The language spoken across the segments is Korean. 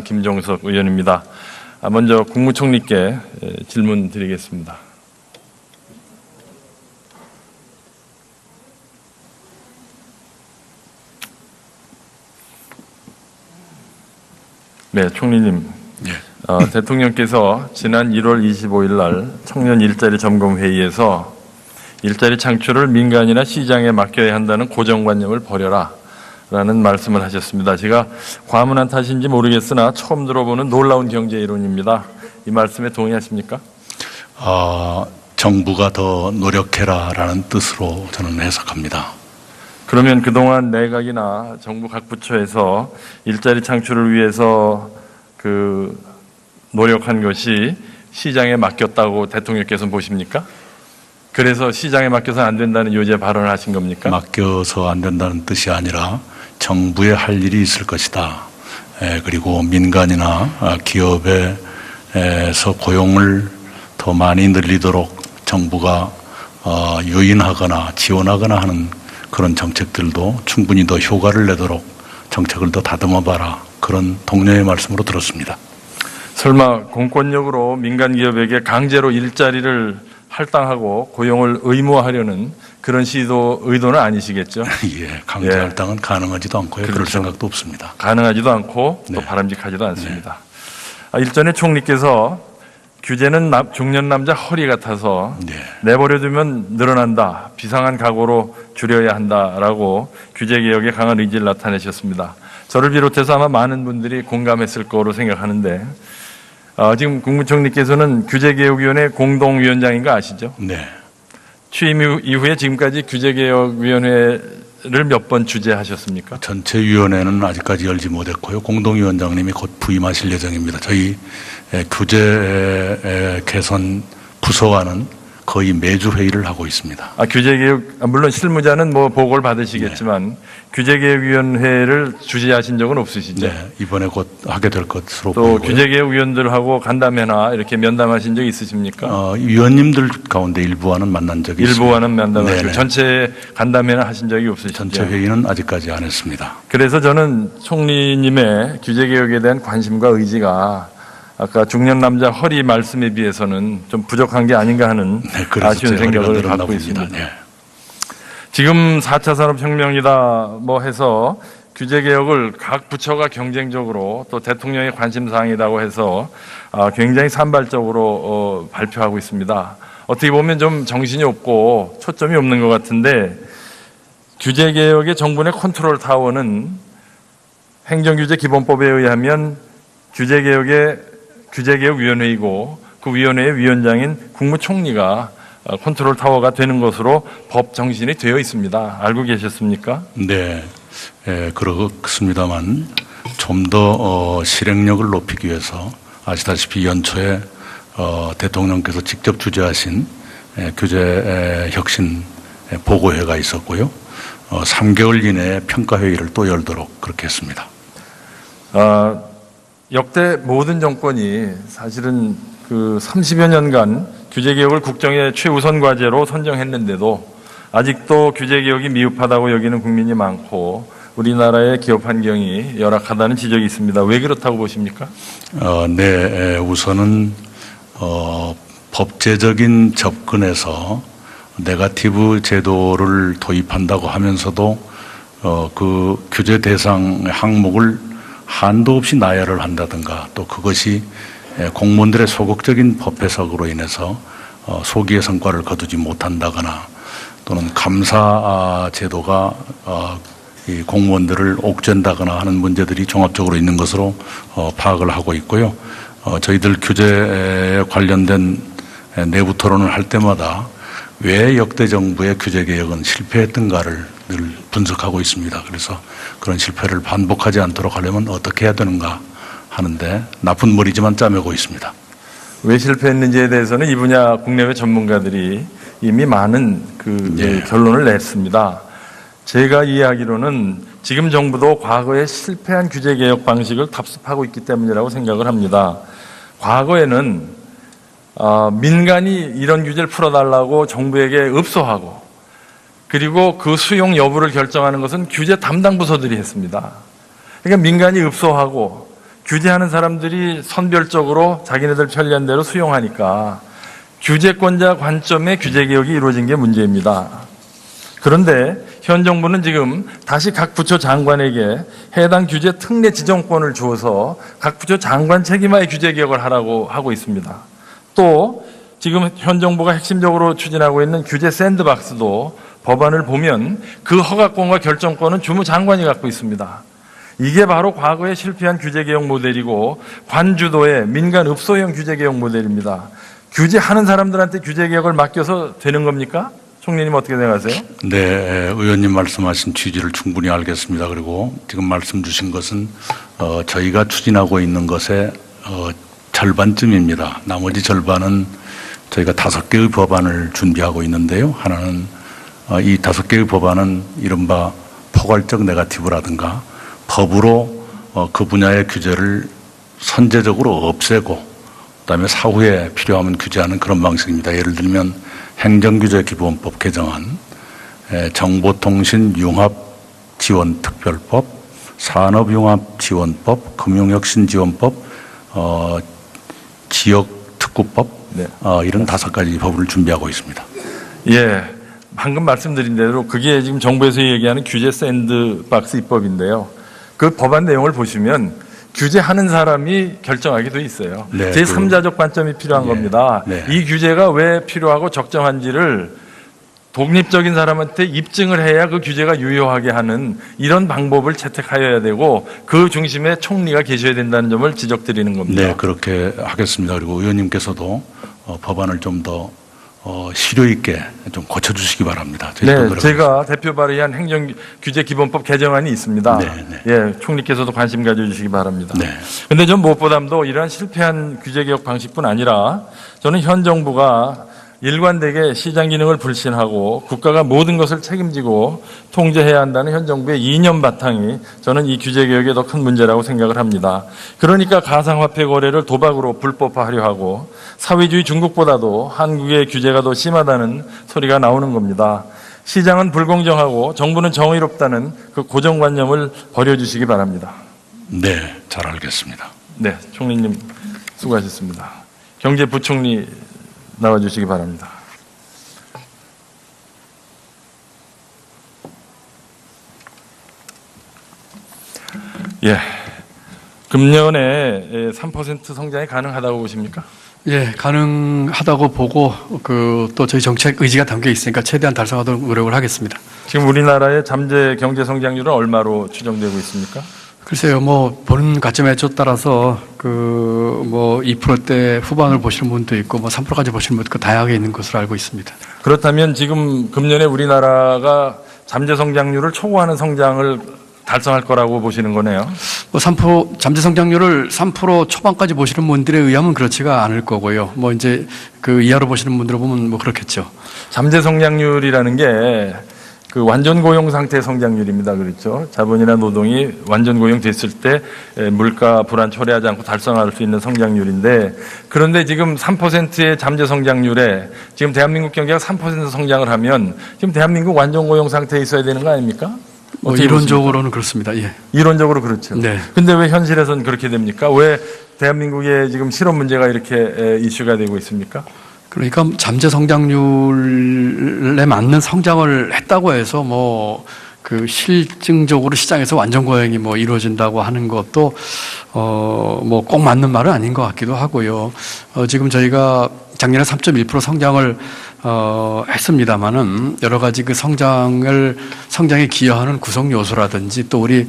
김종석 의원입니다. 먼저 국무총리께 질문 드리겠습니다. 네, 총리님. 네. 대통령께서 지난 1월 25일 날 청년 일자리 점검 회의에서 일자리 창출을 민간이나 시장에 맡겨야 한다는 고정관념을 버려라 라는 말씀을 하셨습니다. 제가 과문한 탓인지 모르겠으나 처음 들어보는 놀라운 경제 이론입니다. 이 말씀에 동의하십니까? 정부가 더 노력해라라는 뜻으로 저는 해석합니다. 그러면 그동안 내각이나 정부 각 부처에서 일자리 창출을 위해서 노력한 것이 시장에 맡겼다고 대통령께서는 보십니까? 그래서 시장에 맡겨서 안 된다는 요제 발언을 하신 겁니까? 맡겨서 안 된다는 뜻이 아니라 정부에 할 일이 있을 것이다. 그리고 민간이나 기업에서 고용을 더 많이 늘리도록 정부가 유인하거나 지원하거나 하는 그런 정책들도 충분히 더 효과를 내도록 정책을 더 다듬어봐라. 그런 동료의 말씀으로 들었습니다. 설마 공권력으로 민간 기업에게 강제로 일자리를 할당하고 고용을 의무화하려는 그런 의도는 아니시겠죠? 예, 강제 할당은 가능하지도 않고요. 그렇죠. 그럴 생각도 없습니다. 가능하지도 않고 또 네. 바람직하지도 않습니다. 일전에 총리께서 규제는 중년 남자 허리 같아서 네. 내버려두면 늘어난다. 비상한 각오로 줄여야 한다라고 규제개혁에 강한 의지를 나타내셨습니다. 저를 비롯해서 아마 많은 분들이 공감했을 거로 생각하는데 지금 국무총리께서는 규제개혁위원회 공동위원장인 거 아시죠? 네. 취임 이후에 지금까지 규제개혁위원회를 몇 번 주재하셨습니까? 전체 위원회는 아직까지 열지 못했고요. 공동위원장님이 곧 부임하실 예정입니다. 저희 규제 개선 부서와는 거의 매주 회의를 하고 있습니다. 규제개혁, 물론 실무자는 보고를 받으시겠지만 규제개혁위원회를 주재하신 적은 없으시죠? 네, 이번에 곧 하게 될 것으로 또 보이고요. 규제개혁위원들하고 간담회나 이렇게 면담하신 적 있으십니까? 위원님들 가운데 일부와는 만난 적이 있습니다. 일부와는 면담하시고 네네. 전체 간담회는 하신 적이 없으시죠? 전체 회의는 아직까지 안 했습니다. 그래서 저는 총리님의 규제개혁에 대한 관심과 의지가 아까 중년 남자 허리 말씀에 비해서는 좀 부족한 게 아닌가 하는 그래서 아쉬운 제 허리가 생각을 늘었나 갖고 봅니다. 있습니다. 네. 지금 4차 산업혁명이다 해서 규제개혁을 각 부처가 경쟁적으로 또 대통령의 관심사항이라고 해서 굉장히 산발적으로 발표하고 있습니다. 어떻게 보면 좀 정신이 없고 초점이 없는 것 같은데 규제개혁의 정부의 컨트롤 타워는 행정규제기본법에 의하면 규제개혁위원회이고 그 위원회의 위원장인 국무총리가 컨트롤 타워가 되는 것으로 법 정신이 되어 있습니다. 알고 계셨습니까? 네, 그렇습니다만 좀 더 실행력을 높이기 위해서 아시다시피 연초에 대통령께서 직접 주재하신 규제 혁신 보고회가 있었고요. 3개월 이내에 평가회의를 또 열도록 그렇게 했습니다. 역대 모든 정권이 사실은 30여 년간 규제개혁을 국정의 최우선 과제로 선정했는데도 아직도 규제개혁이 미흡하다고 여기는 국민이 많고 우리나라의 기업 환경이 열악하다는 지적이 있습니다. 왜 그렇다고 보십니까? 네, 우선은 법제적인 접근에서 네거티브 제도를 도입한다고 하면서도 그 규제 대상 항목을 한도 없이 나열을 한다든가 또 그것이 공무원들의 소극적인 법 해석으로 인해서 소기의 성과를 거두지 못한다거나 또는 감사 제도가 이 공무원들을 옥죄한다거나 하는 문제들이 종합적으로 있는 것으로 파악을 하고 있고요. 저희들 규제에 관련된 내부 토론을 할 때마다 왜 역대 정부의 규제 개혁은 실패했던가를 늘 분석하고 있습니다. 그래서 그런 실패를 반복하지 않도록 하려면 어떻게 해야 되는가 하는데 나쁜 머리지만 짜매고 있습니다. 왜 실패했는지에 대해서는 이 분야 국내외 전문가들이 이미 많은 결론을 냈습니다. 제가 이해하기로는 지금 정부도 과거에 실패한 규제 개혁 방식을 답습하고 있기 때문이라고 생각을 합니다. 과거에는 민간이 이런 규제를 풀어달라고 정부에게 읍소하고 그리고 그 수용 여부를 결정하는 것은 규제 담당 부서들이 했습니다. 그러니까 민간이 읍소하고 규제하는 사람들이 선별적으로 자기네들 편리한 대로 수용하니까 규제권자 관점의 규제 개혁이 이루어진 게 문제입니다. 그런데 현 정부는 지금 다시 각 부처 장관에게 해당 규제 특례 지정권을 주어서 각 부처 장관 책임하에 규제 개혁을 하라고 하고 있습니다. 또 지금 현 정부가 핵심적으로 추진하고 있는 규제 샌드박스도 법안을 보면 그 허가권과 결정권은 주무장관이 갖고 있습니다. 이게 바로 과거에 실패한 규제개혁 모델이고 관주도의 민간읍소형 규제개혁 모델입니다. 규제하는 사람들한테 규제개혁을 맡겨서 되는 겁니까? 총리님 어떻게 생각하세요? 네, 의원님 말씀하신 취지를 충분히 알겠습니다. 그리고 지금 말씀 주신 것은 저희가 추진하고 있는 것의 절반쯤입니다. 나머지 절반은 저희가 5개의 법안을 준비하고 있는데요. 하나는 이 5개의 법안은 이른바 포괄적 네거티브라든가 법으로 그 분야의 규제를 선제적으로 없애고 그다음에 사후에 필요하면 규제하는 그런 방식입니다. 예를 들면 행정규제기본법 개정안, 정보통신융합지원특별법, 산업융합지원법, 금융혁신지원법, 지역특구법 네. 이런 5가지 법을 준비하고 있습니다. 예, 방금 말씀드린 대로 그게 지금 정부에서 얘기하는 규제 샌드박스 입법인데요. 그 법안 내용을 보시면 규제하는 사람이 결정하게 돼 있어요. 네, 제3자적 관점이 필요한 겁니다. 네. 이 규제가 왜 필요하고 적정한지를 독립적인 사람한테 입증을 해야 그 규제가 유효하게 하는 이런 방법을 채택하여야 되고 그 중심에 총리가 계셔야 된다는 점을 지적드리는 겁니다. 네, 그렇게 하겠습니다. 그리고 의원님께서도 법안을 좀 더 실효 있게 좀 고쳐주시기 바랍니다. 네, 제가 대표 발의한 행정규제기본법 개정안이 있습니다. 네, 네. 예, 총리께서도 관심 가져주시기 바랍니다. 네. 그런데 전 무엇보다도 이러한 실패한 규제개혁 방식뿐 아니라 저는 현 정부가 일관되게 시장 기능을 불신하고 국가가 모든 것을 책임지고 통제해야 한다는 현 정부의 이념 바탕이 저는 이 규제개혁의 더 큰 문제라고 생각을 합니다. 그러니까 가상화폐 거래를 도박으로 불법화하려 하고 사회주의 중국보다도 한국의 규제가 더 심하다는 소리가 나오는 겁니다. 시장은 불공정하고 정부는 정의롭다는 그 고정관념을 버려주시기 바랍니다. 네, 잘 알겠습니다. 네, 총리님 수고하셨습니다. 경제부총리 나와주시기 바랍니다. 예, 금년에 3% 성장이 가능하다고 보십니까? 예, 가능하다고 보고 또 저희 정책 의지가 담겨 있으니까 최대한 달성하도록 노력을 하겠습니다. 지금 우리나라의 잠재 경제 성장률은 얼마로 추정되고 있습니까? 글쎄요, 보는 관점에 따라서 2%대 후반을 보시는 분도 있고 3%까지 보시는 분도 있고 다양하게 있는 것으로 알고 있습니다. 그렇다면 지금 금년에 우리나라가 잠재 성장률을 초과하는 성장을 달성할 거라고 보시는 거네요. 3% 잠재 성장률을 3% 초반까지 보시는 분들에 의하면 그렇지가 않을 거고요. 이제 그 이하로 보시는 분들을 보면 그렇겠죠. 잠재 성장률이라는 게 그 완전 고용 상태 성장률입니다. 그렇죠. 자본이나 노동이 완전 고용됐을 때 물가 불안 초래하지 않고 달성할 수 있는 성장률인데 그런데 지금 3%의 잠재 성장률에 지금 대한민국 경제가 3% 성장을 하면 지금 대한민국 완전 고용 상태에 있어야 되는 거 아닙니까? 이론적으로는 그렇습니다. 예. 이론적으로 그렇죠. 네. 근데 왜 현실에서는 그렇게 됩니까? 왜 대한민국의 지금 실업 문제가 이렇게 이슈가 되고 있습니까? 그러니까 잠재 성장률에 맞는 성장을 했다고 해서 실증적으로 시장에서 완전 고용이 이루어진다고 하는 것도 꼭 맞는 말은 아닌 것 같기도 하고요. 지금 저희가 작년에 3.1% 성장을 했습니다마는 여러 가지 그 성장에 기여하는 구성 요소라든지 또 우리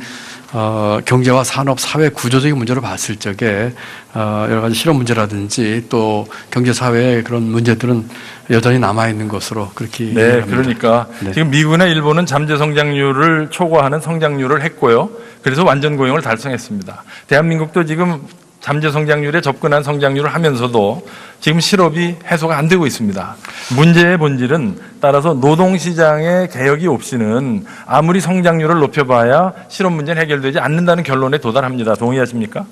경제와 산업, 사회 구조적인 문제로 봤을 적에 여러 가지 실업 문제라든지 또 경제 사회의 그런 문제들은 여전히 남아 있는 것으로 그렇게 네, 합니다. 그러니까 네. 지금 미국이나 일본은 잠재 성장률을 초과하는 성장률을 했고요. 그래서 완전 고용을 달성했습니다. 대한민국도 지금 잠재 성장률에 접근한 성장률을 하면서도 지금 실업이 해소가 안 되고 있습니다. 문제의 본질은 따라서 노동시장의 개혁이 없이는 아무리 성장률을 높여봐야 실업 문제는 해결되지 않는다는 결론에 도달합니다. 동의하십니까?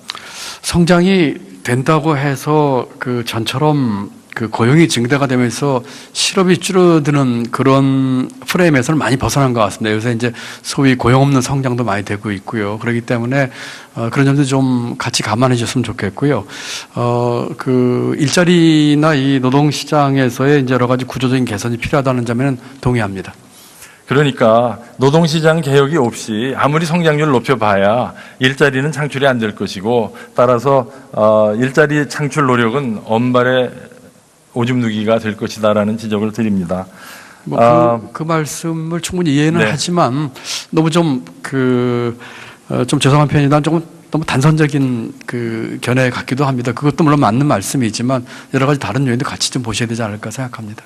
성장이 된다고 해서 전처럼 그 고용이 증대가 되면서 실업이 줄어드는 그런 프레임에서는 많이 벗어난 것 같습니다. 요새 이제 소위 고용 없는 성장도 많이 되고 있고요. 그렇기 때문에 그런 점도 좀 같이 감안해 줬으면 좋겠고요. 그 일자리나 이 노동시장에서의 이제 여러 가지 구조적인 개선이 필요하다는 점에는 동의합니다. 그러니까 노동시장 개혁이 없이 아무리 성장률을 높여봐야 일자리는 창출이 안 될 것이고, 따라서 일자리 창출 노력은 언발의 오줌 누기가 될 것이다라는 지적을 드립니다. 그 말씀을 충분히 이해는 네. 하지만 너무 좀 좀 죄송한 표현이다. 조금 너무 단선적인 그 견해 같기도 합니다. 그것도 물론 맞는 말씀이지만 여러 가지 다른 요인도 같이 좀 보셔야 되지 않을까 생각합니다.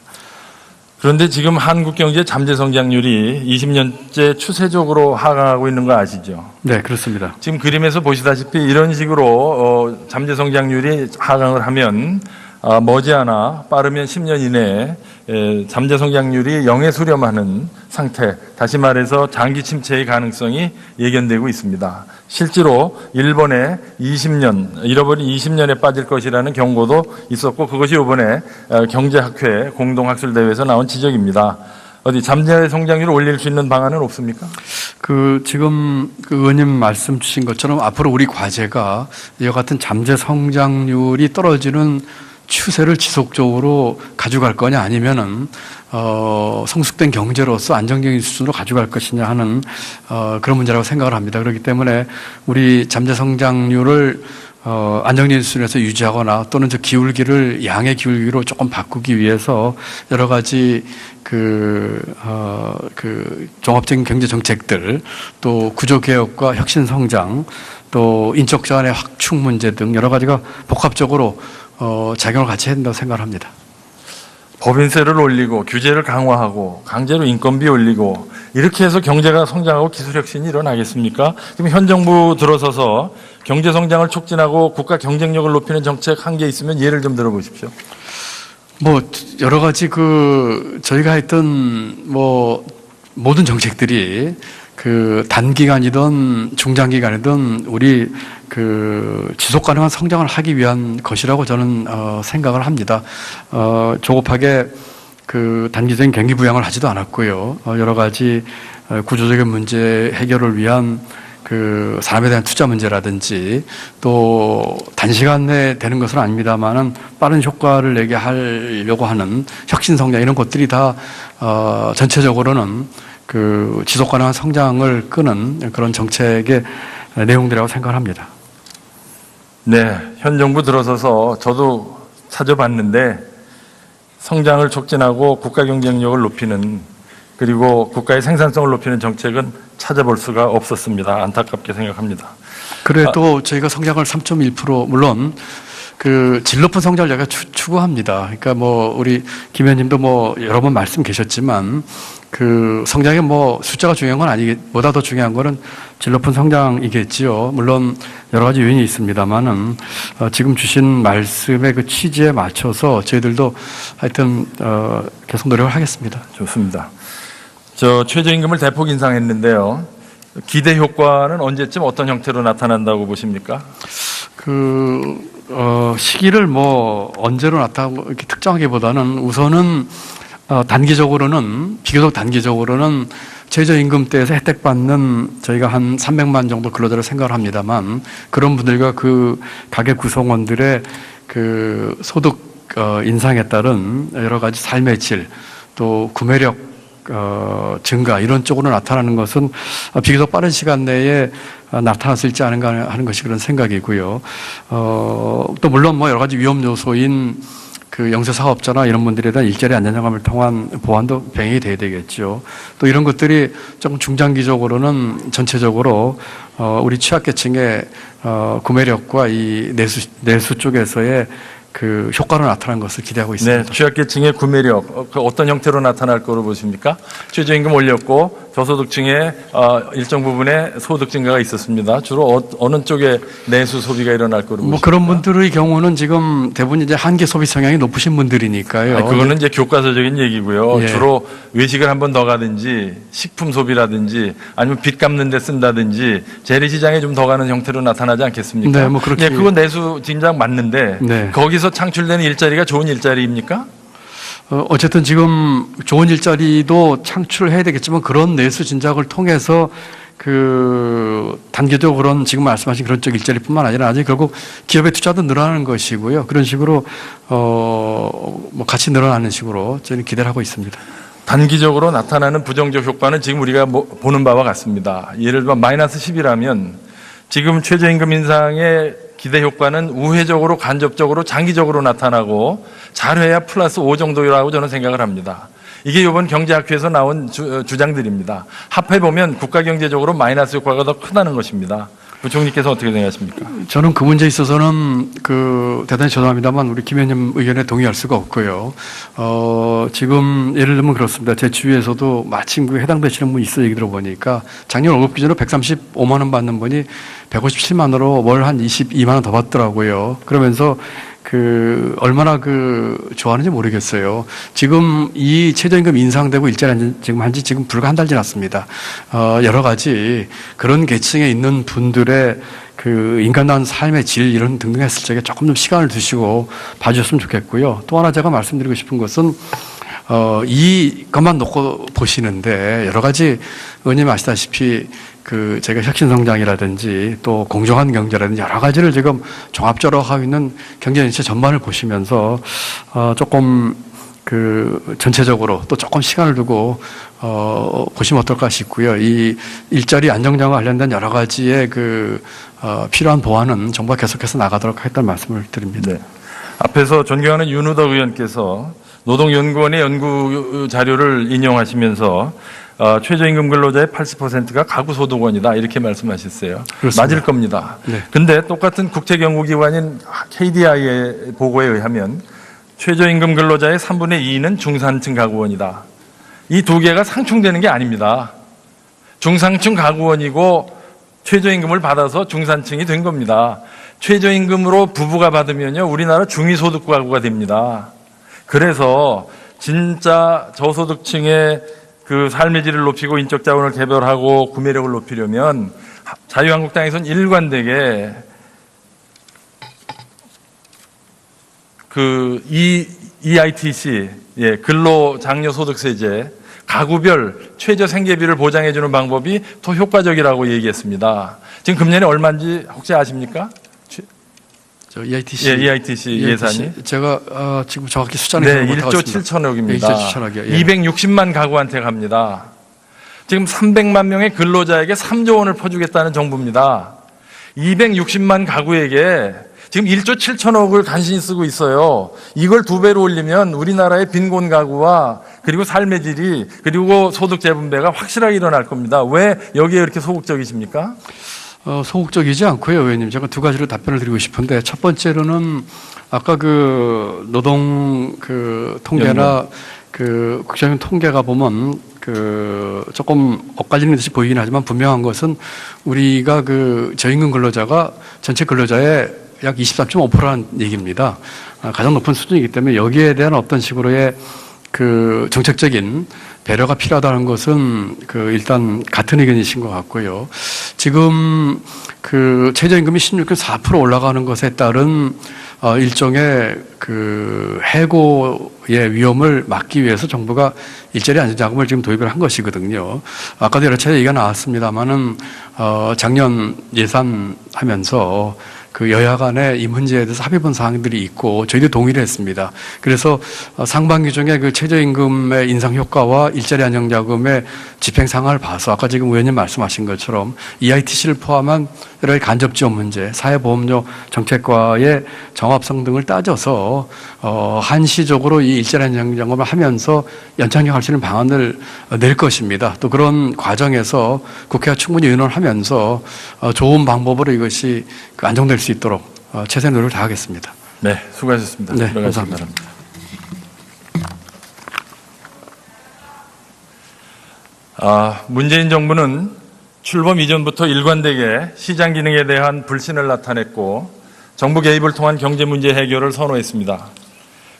그런데 지금 한국 경제 잠재 성장률이 20년째 추세적으로 하강하고 있는 거 아시죠? 네, 그렇습니다. 지금 그림에서 보시다시피 이런 식으로 잠재 성장률이 하강을 하면 머지않아 빠르면 10년 이내에 잠재 성장률이 0에 수렴하는 상태, 다시 말해서 장기 침체의 가능성이 예견되고 있습니다. 실제로 일본에 20년, 잃어버린 20년에 빠질 것이라는 경고도 있었고, 그것이 이번에 경제학회 공동학술대회에서 나온 지적입니다. 어디 잠재 성장률을 올릴 수 있는 방안은 없습니까? 지금 그 의원님 말씀 주신 것처럼 앞으로 우리 과제가 이와 같은 잠재 성장률이 떨어지는 추세를 지속적으로 가져갈 거냐, 아니면은 성숙된 경제로서 안정적인 수준으로 가져갈 것이냐 하는 그런 문제라고 생각을 합니다. 그렇기 때문에 우리 잠재 성장률을 안정적인 수준에서 유지하거나 또는 저 기울기를 양의 기울기로 조금 바꾸기 위해서 여러 가지 종합적인 경제 정책들, 또 구조 개혁과 혁신 성장, 또 인적 자원의 확충 문제 등 여러 가지가 복합적으로 작용을 같이 해야 된다고 생각을 합니다. 법인세를 올리고 규제를 강화하고 강제로 인건비 올리고 이렇게 해서 경제가 성장하고 기술혁신이 일어나겠습니까? 지금 현 정부 들어서서 경제 성장을 촉진하고 국가 경쟁력을 높이는 정책 한 개 있으면 예를 좀 들어보십시오. 여러 가지 저희가 했던 모든 정책들이 단기간이든 중장기간이든 우리 지속 가능한 성장을 하기 위한 것이라고 저는 생각을 합니다. 조급하게 단기적인 경기 부양을 하지도 않았고요. 여러 가지 구조적인 문제 해결을 위한 사람에 대한 투자 문제라든지, 또 단시간 내에 되는 것은 아닙니다만은 빠른 효과를 내게 하려고 하는 혁신 성장, 이런 것들이 다 전체적으로는 지속 가능한 성장을 끄는 그런 정책의 내용들이라고 생각을 합니다. 네, 현 정부 들어서서 저도 찾아봤는데 성장을 촉진하고 국가 경쟁력을 높이는, 그리고 국가의 생산성을 높이는 정책은 찾아볼 수가 없었습니다. 안타깝게 생각합니다. 그래도 저희가 성장을 3.1%, 물론 질 높은 성장을 저희가 추구합니다. 그러니까 우리 김 의원님도 여러 번 말씀 계셨지만 성장의 숫자가 중요한 건 보다 더 중요한 거는 질 높은 성장이겠지요. 물론 여러 가지 요인이 있습니다만은 지금 주신 말씀의 취지에 맞춰서 저희들도 하여튼 계속 노력을 하겠습니다. 좋습니다. 최저임금을 대폭 인상했는데요. 기대 효과는 언제쯤 어떤 형태로 나타난다고 보십니까? 시기를 언제로 나타나고 이렇게 특정하기보다는 우선은 비교적 단기적으로는 최저임금대에서 혜택받는 저희가 한 300만 정도 근로자를 생각을 합니다만, 그런 분들과 가계 구성원들의 소득 인상에 따른 여러 가지 삶의 질, 또 구매력 증가, 이런 쪽으로 나타나는 것은 비교적 빠른 시간 내에 나타날 수 있지 않은가 하는 것이 그런 생각이고요. 또 물론 여러 가지 위험 요소인 영세 사업자나 이런 분들에 대한 일자리 안전감을 통한 보완도 병행이 돼야 되겠죠. 또 이런 것들이 조금 중장기적으로는 전체적으로 우리 취약계층의 구매력과 이 내수 쪽에서의 효과로 나타난 것을 기대하고 있습니다. 네, 취약계층의 구매력 어떤 형태로 나타날 거로 보십니까? 최저임금 올렸고 저소득층의 일정 부분의 소득 증가가 있었습니다. 주로 어느 쪽에 내수 소비가 일어날 거로 뭐 보십니까? 그런 분들의 경우는 지금 대부분 이제 한계 소비 성향이 높으신 분들이니까요. 아니, 그거는 이제 교과서적인 얘기고요. 예. 주로 외식을 한 번 더 가든지 식품 소비라든지 아니면 빚 갚는 데 쓴다든지 재래시장에 좀 더 가는 형태로 나타나지 않겠습니까? 네, 뭐 그렇게- 예, 그건 내수 진작 맞는데 네. 거기서 창출되는 일자리가 좋은 일자리입니까? 어쨌든 지금 좋은 일자리도 창출해야 되겠지만 그런 내수 진작을 통해서 그 단계적으로 그런 지금 말씀하신 그런 쪽 일자리뿐만 아니라 나중에 결국 기업의 투자도 늘어나는 것이고요. 그런 식으로 뭐 같이 늘어나는 식으로 저희는 기대를 하고 있습니다. 단기적으로 나타나는 부정적 효과는 지금 우리가 보는 바와 같습니다. 예를 들어 마이너스 10이라면 지금 최저임금 인상의 기대 효과는 우회적으로 간접적으로 장기적으로 나타나고 잘해야 플러스 5 정도라고 저는 생각을 합니다. 이게 이번 경제학회에서 나온 주장들입니다. 합해보면 국가경제적으로 마이너스 효과가 더 크다는 것입니다. 부총리께서 어떻게 생각하십니까? 저는 그 문제에 있어서는 대단히 죄송합니다만 우리 김 의원님 의견에 동의할 수가 없고요. 지금 예를 들면 그렇습니다. 제 주위에서도 마침 그 해당되시는 분이 있어 얘기 들어보니까 작년 월급 기준으로 135만 원 받는 분이 157만 원으로 월 한 22만 원 더 받더라고요. 그러면서 얼마나 좋아하는지 모르겠어요. 지금 이 최저임금 인상되고 일자리 지금 한지 지금 불과 한 달 지났습니다. 여러 가지 그런 계층에 있는 분들의 인간다운 삶의 질 이런 등등 했을 적에 조금 좀 시간을 두시고 봐주셨으면 좋겠고요. 또 하나 제가 말씀드리고 싶은 것은 이것만 놓고 보시는데 여러 가지 의원님 아시다시피 제가 혁신성장이라든지 또 공정한 경제라든지 여러 가지를 지금 종합적으로 하고 있는 경제 전체 전반을 보시면서 조금 전체적으로 또 조금 시간을 두고 보시면 어떨까 싶고요. 이 일자리 안정장과 관련된 여러 가지의 필요한 보완은 정부가 계속해서 나가도록 하겠다는 말씀을 드립니다. 네. 앞에서 존경하는 윤우덕 의원께서 노동연구원의 연구 자료를 인용하시면서 최저임금 근로자의 80%가 가구소득원이다 이렇게 말씀하셨어요. 그렇습니다. 맞을 겁니다. 네. 근데 똑같은 국제연구기관인 KDI의 보고에 의하면 최저임금 근로자의 3분의 2는 중산층 가구원이다. 이 두 개가 상충되는 게 아닙니다. 중상층 가구원이고 최저임금을 받아서 중산층이 된 겁니다. 최저임금으로 부부가 받으면요 우리나라 중위소득 가구가 됩니다. 그래서 진짜 저소득층의 삶의 질을 높이고 인적 자원을 개발하고 구매력을 높이려면 자유한국당에서는 일관되게 EITC 근로장려소득세제 가구별 최저 생계비를 보장해주는 방법이 더 효과적이라고 얘기했습니다. 지금 금년에 얼마인지 혹시 아십니까? EITC. EITC 예산이? 제가 지금 정확히 숫자는 네, 기억을 1조 못하겠습니다. 7천억입니다. 1조 7천억이요. 예. 260만 가구한테 갑니다. 지금 300만 명의 근로자에게 3조 원을 퍼주겠다는 정부입니다. 260만 가구에게 지금 1조 7천억을 간신히 쓰고 있어요. 이걸 2배로 올리면 우리나라의 빈곤 가구와 그리고 삶의 질이 그리고 소득 재분배가 확실하게 일어날 겁니다. 왜 여기에 이렇게 소극적이십니까? 소극적이지 않고요, 의원님. 제가 두 가지로 답변을 드리고 싶은데 첫 번째로는 아까 노동 통계나 국제적인 통계가 보면 조금 엇갈리는 듯이 보이긴 하지만 분명한 것은 우리가 저임금 근로자가 전체 근로자의 약 23.5%라는 얘기입니다. 가장 높은 수준이기 때문에 여기에 대한 어떤 식으로의 정책적인 배려가 필요하다는 것은 일단 같은 의견이신 것 같고요. 지금 최저임금이 16.4% 올라가는 것에 따른 일종의 해고의 위험을 막기 위해서 정부가 일자리 안정자금을 지금 도입을 한 것이거든요. 아까도 여러 차례 얘기가 나왔습니다만은 작년 예산하면서 여야 간에 이 문제에 대해서 합의본 사항들이 있고 저희도 동의를 했습니다. 그래서 상반기 중에 최저임금의 인상 효과와 일자리 안정자금의 집행 상황을 봐서 아까 지금 의원님 말씀하신 것처럼 EITC를 포함한 여러 가지 간접 지원 문제, 사회보험료 정책과의 정합성 등을 따져서 한시적으로 이 일자리 안정자금을 하면서 연착륙할 수 있는 방안을 낼 것입니다. 또 그런 과정에서 국회가 충분히 의논을 하면서 좋은 방법으로 이것이 안정될 수 있도록 최선의 노력을 다하겠습니다. 네, 수고하셨습니다. 네, 들어가시기 감사합니다. 바랍니다. 문재인 정부는 출범 이전부터 일관되게 시장 기능에 대한 불신을 나타냈고 정부 개입을 통한 경제 문제 해결을 선호했습니다.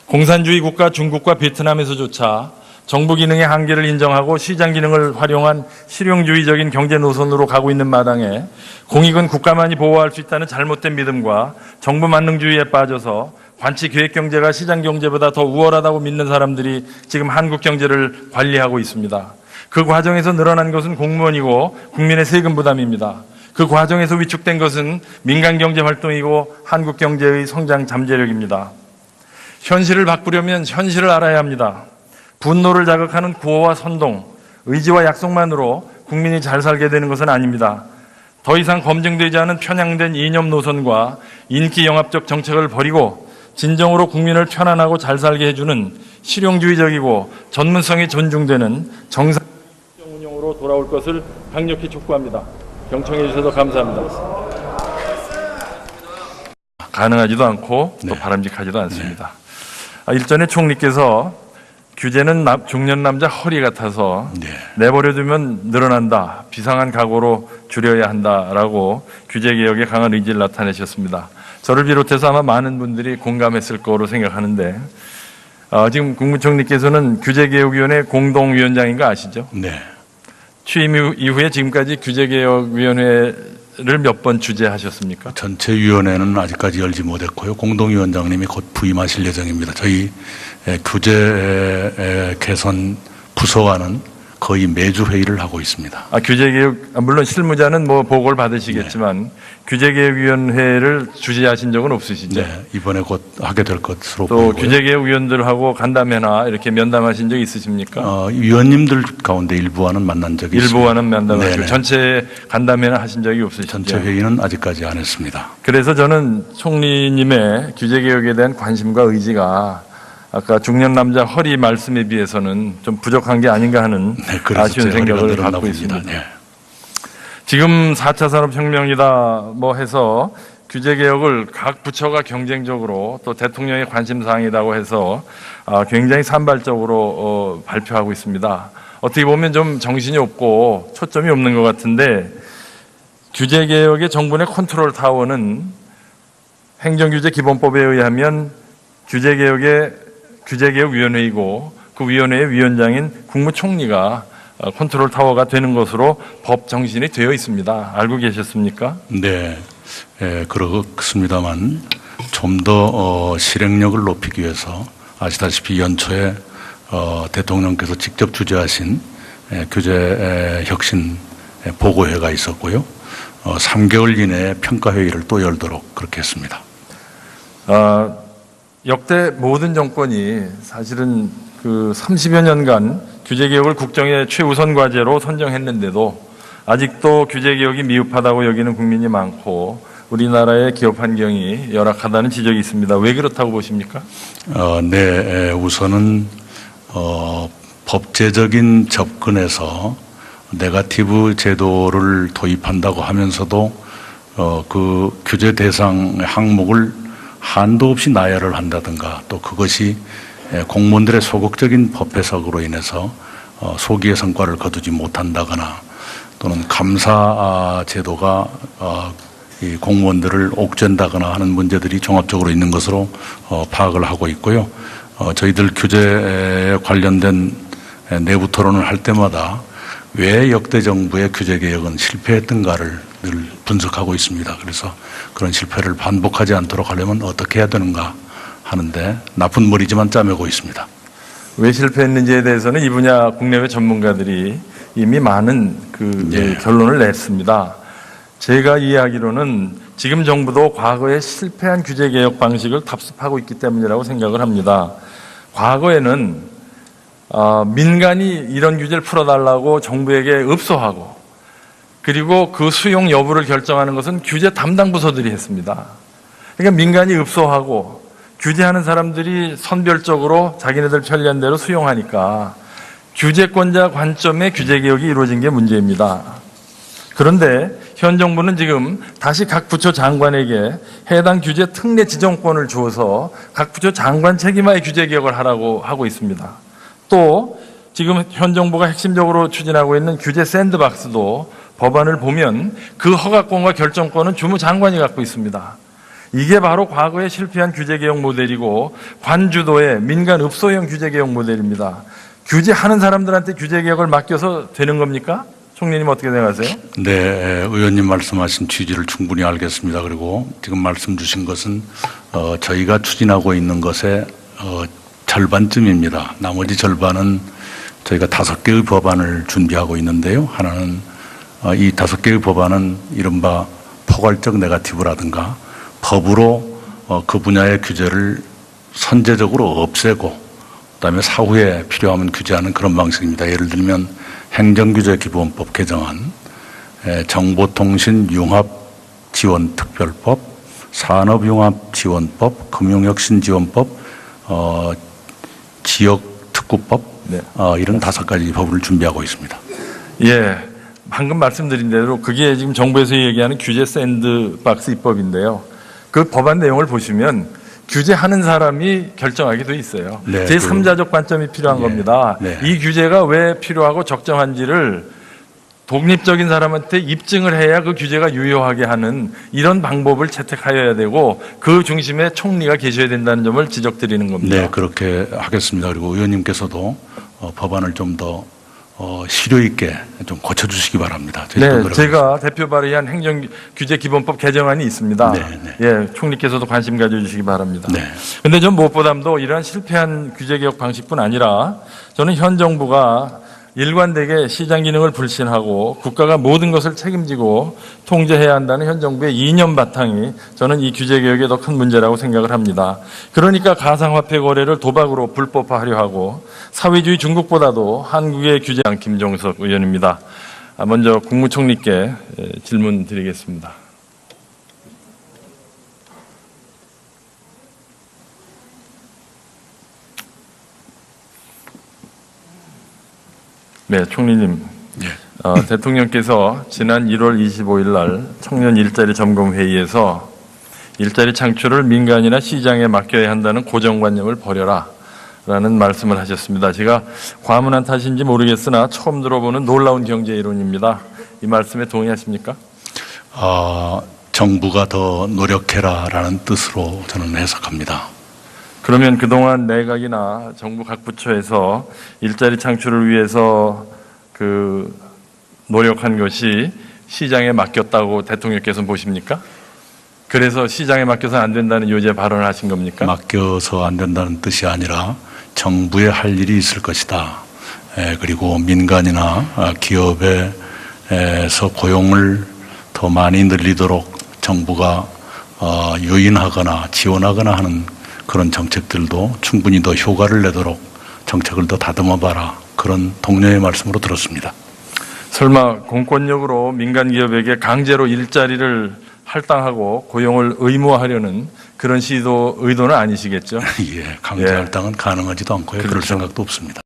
공산주의 국가 중국과 베트남에서조차 정부 기능의 한계를 인정하고 시장 기능을 활용한 실용주의적인 경제 노선으로 가고 있는 마당에 공익은 국가만이 보호할 수 있다는 잘못된 믿음과 정부 만능주의에 빠져서 관치 계획 경제가 시장 경제보다 더 우월하다고 믿는 사람들이 지금 한국 경제를 관리하고 있습니다. 그 과정에서 늘어난 것은 공무원이고 국민의 세금 부담입니다. 그 과정에서 위축된 것은 민간 경제 활동이고 한국 경제의 성장 잠재력입니다. 현실을 바꾸려면 현실을 알아야 합니다. 분노를 자극하는 구호와 선동, 의지와 약속만으로 국민이 잘 살게 되는 것은 아닙니다. 더 이상 검증되지 않은 편향된 이념 노선과 인기 영합적 정책을 버리고 진정으로 국민을 편안하고 잘 살게 해주는 실용주의적이고 전문성이 존중되는 정상 운영으로 돌아올 것을 강력히 촉구합니다. 경청해 주셔서 감사합니다. 가능하지도 않고 또 바람직하지도 않습니다. 일전에 총리께서 규제는 중년 남자 허리 같아서 내버려두면 늘어난다. 비상한 각오로 줄여야 한다라고 규제개혁에 강한 의지를 나타내셨습니다. 저를 비롯해서 아마 많은 분들이 공감했을 거로 생각하는데 지금 국무총리께서는 규제개혁위원회 공동위원장인 거 아시죠? 네. 취임 이후에 지금까지 규제개혁위원회를 몇 번 주재하셨습니까? 전체 위원회는 아직까지 열지 못했고요. 공동위원장님이 곧 부임하실 예정입니다. 저희 규제 개선 부서와는 거의 매주 회의를 하고 있습니다. 규제개혁, 물론 실무자는 뭐 보고를 받으시겠지만 규제개혁위원회를 주재하신 적은 없으시죠? 네, 이번에 곧 하게 될 것으로 또 보이고요. 규제개혁위원들하고 간담회나 이렇게 면담하신 적 있으십니까? 위원님들 가운데 일부와는 만난 적이 있습니다. 일부와는 면담하시고 네네. 전체 간담회는 하신 적이 없으시죠? 전체 회의는 아직까지 안 했습니다. 그래서 저는 총리님의 규제개혁에 대한 관심과 의지가 아까 중년 남자 허리 말씀에 비해서는 좀 부족한 게 아닌가 하는 아쉬운 생각을 갖고 있습니다. 네. 지금 4차 산업혁명이다 뭐 해서 규제개혁을 각 부처가 경쟁적으로 또 대통령의 관심사항이라고 해서 굉장히 산발적으로 발표하고 있습니다. 어떻게 보면 좀 정신이 없고 초점이 없는 것 같은데 규제개혁의 정부의 컨트롤 타워는 행정규제기본법에 의하면 규제개혁위원회이고 그 위원회의 위원장인 국무총리가 컨트롤 타워가 되는 것으로 법 정신이 되어 있습니다. 알고 계셨습니까? 네, 그렇습니다만 좀 더 실행력을 높이기 위해서 아시다시피 연초에 대통령께서 직접 주재하신 규제 혁신 보고회가 있었고요. 3개월 이내에 평가회의를 또 열도록 그렇게 했습니다. 역대 모든 정권이 사실은 그 30여 년간 규제개혁을 국정의 최우선 과제로 선정했는데도 아직도 규제개혁이 미흡하다고 여기는 국민이 많고 우리나라의 기업 환경이 열악하다는 지적이 있습니다. 왜 그렇다고 보십니까? 네, 우선은 법제적인 접근에서 네거티브 제도를 도입한다고 하면서도 그 규제 대상 항목을 한도 없이 나열을 한다든가 또 그것이 공무원들의 소극적인 법 해석으로 인해서 소기의 성과를 거두지 못한다거나 또는 감사 제도가 이 공무원들을 옥죄한다거나 하는 문제들이 종합적으로 있는 것으로 파악을 하고 있고요. 저희들 규제에 관련된 내부 토론을 할 때마다 왜 역대 정부의 규제 개혁은 실패했던가를 늘 분석하고 있습니다. 그래서 그런 실패를 반복하지 않도록 하려면 어떻게 해야 되는가 하는데 나쁜 머리지만 짜매고 있습니다. 왜 실패했는지에 대해서는 이 분야 국내외 전문가들이 이미 많은 결론을 냈습니다. 제가 이해하기로는 지금 정부도 과거에 실패한 규제 개혁 방식을 답습하고 있기 때문이라고 생각을 합니다. 과거에는 민간이 이런 규제를 풀어달라고 정부에게 읍소하고 그리고 그 수용 여부를 결정하는 것은 규제 담당 부서들이 했습니다. 그러니까 민간이 읍소하고 규제하는 사람들이 선별적으로 자기네들 편리한 대로 수용하니까 규제권자 관점의 규제 개혁이 이루어진 게 문제입니다. 그런데 현 정부는 지금 다시 각 부처 장관에게 해당 규제 특례 지정권을 주어서 각 부처 장관 책임하에 규제 개혁을 하라고 하고 있습니다. 또 지금 현 정부가 핵심적으로 추진하고 있는 규제 샌드박스도 법안을 보면 그 허가권과 결정권은 주무장관이 갖고 있습니다. 이게 바로 과거에 실패한 규제개혁 모델이고 관주도의 민간읍소형 규제개혁 모델입니다. 규제하는 사람들한테 규제개혁을 맡겨서 되는 겁니까? 총리님 어떻게 생각하세요? 네, 의원님 말씀하신 취지를 충분히 알겠습니다. 그리고 지금 말씀 주신 것은 저희가 추진하고 있는 것의 절반쯤입니다. 나머지 절반은 저희가 5개의 법안을 준비하고 있는데요. 하나는 이 5개의 법안은 이른바 포괄적 네거티브라든가 법으로 그 분야의 규제를 선제적으로 없애고 그다음에 사후에 필요하면 규제하는 그런 방식입니다. 예를 들면 행정규제기본법 개정안, 정보통신융합지원특별법, 산업융합지원법, 금융혁신지원법, 지역특구법 네. 이런 5가지 법을 준비하고 있습니다. 예, 방금 말씀드린 대로 그게 지금 정부에서 얘기하는 규제 샌드박스 입법인데요. 그 법안 내용을 보시면 규제하는 사람이 결정하게 돼 있어요. 네, 제3자적 관점이 필요한 겁니다. 네. 이 규제가 왜 필요하고 적정한지를 독립적인 사람한테 입증을 해야 그 규제가 유효하게 하는 이런 방법을 채택하여야 되고 그 중심에 총리가 계셔야 된다는 점을 지적드리는 겁니다. 네, 그렇게 하겠습니다. 그리고 의원님께서도 법안을 좀 더 실효 있게 좀 고쳐주시기 바랍니다. 네, 제가 대표 발의한 행정규제기본법 개정안이 있습니다. 네, 네. 예, 총리께서도 관심 가져주시기 바랍니다. 네. 근데 전 무엇보다도 이러한 실패한 규제개혁 방식뿐 아니라 저는 현 정부가 일관되게 시장 기능을 불신하고 국가가 모든 것을 책임지고 통제해야 한다는 현 정부의 이념 바탕이 저는 이 규제개혁의 더 큰 문제라고 생각을 합니다. 그러니까 가상화폐 거래를 도박으로 불법화하려 하고 사회주의 중국보다도 한국의 규제한 김종석 의원입니다. 먼저 국무총리께 질문 드리겠습니다. 네, 총리님. 예. 대통령께서 지난 1월 25일 날 청년 일자리 점검 회의에서 일자리 창출을 민간이나 시장에 맡겨야 한다는 고정관념을 버려라 라는 말씀을 하셨습니다. 제가 과문한 탓인지 모르겠으나 처음 들어보는 놀라운 경제 이론입니다. 이 말씀에 동의하십니까? 정부가 더 노력해라라는 뜻으로 저는 해석합니다. 그러면 그동안 내각이나 정부 각 부처에서 일자리 창출을 위해서 노력한 것이 시장에 맡겼다고 대통령께서는 보십니까? 그래서 시장에 맡겨서는 안 된다는 요지의 발언을 하신 겁니까? 맡겨서 안 된다는 뜻이 아니라 정부에 할 일이 있을 것이다. 그리고 민간이나 기업에서 고용을 더 많이 늘리도록 정부가 유인하거나 지원하거나 하는 그런 정책들도 충분히 더 효과를 내도록 정책을 더 다듬어봐라. 그런 동료의 말씀으로 들었습니다. 설마 공권력으로 민간 기업에게 강제로 일자리를 할당하고 고용을 의무화하려는 그런 의도는 아니시겠죠? 예, 강제 할당은 가능하지도 않고요. 그럴 그렇죠. 생각도 없습니다.